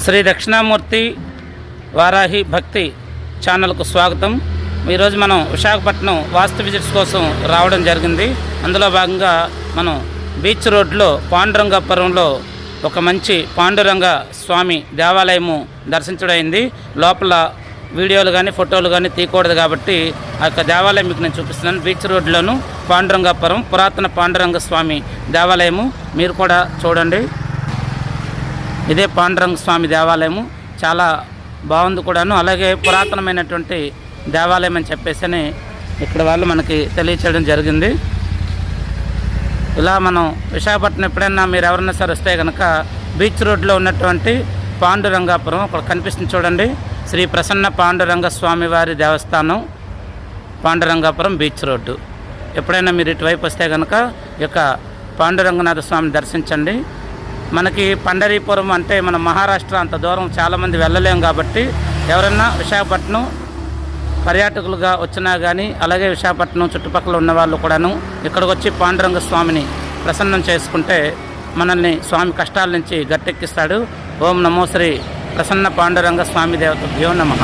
శ్రీ దక్షిణామూర్తి వారాహి భక్తి ఛానల్కు స్వాగతం. ఈరోజు మనం విశాఖపట్నం వాస్తు విజిట్స్ కోసం రావడం జరిగింది. అందులో భాగంగా మనం బీచ్ రోడ్లో పాండురంగాపురంలో ఒక మంచి పాండురంగ స్వామి దేవాలయము దర్శించడమైంది. లోపల వీడియోలు కానీ ఫోటోలు కానీ తీయకూడదు కాబట్టి ఆ యొక్క దేవాలయం మీకు నేను చూపిస్తున్నాను. బీచ్ రోడ్లోను పాండురంగాపురం పురాతన పాండురంగ స్వామి దేవాలయము మీరు కూడా చూడండి. ఇదే పాండురంగ స్వామి దేవాలయము చాలా బాగుంది కూడాను. అలాగే పురాతనమైనటువంటి దేవాలయం అని చెప్పేసి ఇక్కడ వాళ్ళు మనకి తెలియచేయడం జరిగింది. ఇలా మనం విశాఖపట్నం ఎప్పుడైనా మీరు ఎవరైనా సరే వస్తే కనుక బీచ్ రోడ్లో ఉన్నటువంటి పాండురంగాపురం అక్కడ కనిపిస్తుంది చూడండి. శ్రీ ప్రసన్న పాండురంగ స్వామి వారి దేవస్థానం, పాండురంగాపురం బీచ్ రోడ్డు. ఎప్పుడైనా మీరు ఇటువైపు వస్తే కనుక ఈ యొక్క పాండురంగనాథ స్వామిని దర్శించండి. మనకి పండరీపురం అంటే మన మహారాష్ట్ర అంత దూరం చాలామంది వెళ్ళలేము కాబట్టి ఎవరైనా విశాఖపట్నం పర్యాటకులుగా వచ్చినా కానీ అలాగే విశాఖపట్నం చుట్టుపక్కల ఉన్న వాళ్ళు కూడాను ఇక్కడికి వచ్చి పాండురంగ స్వామిని ప్రసన్నం చేసుకుంటే మనల్ని స్వామి కష్టాల నుంచి గట్టెక్కిస్తాడు. ఓం నమో శ్రీ ప్రసన్న పాండురంగ స్వామి దేవతభ్యో నమః.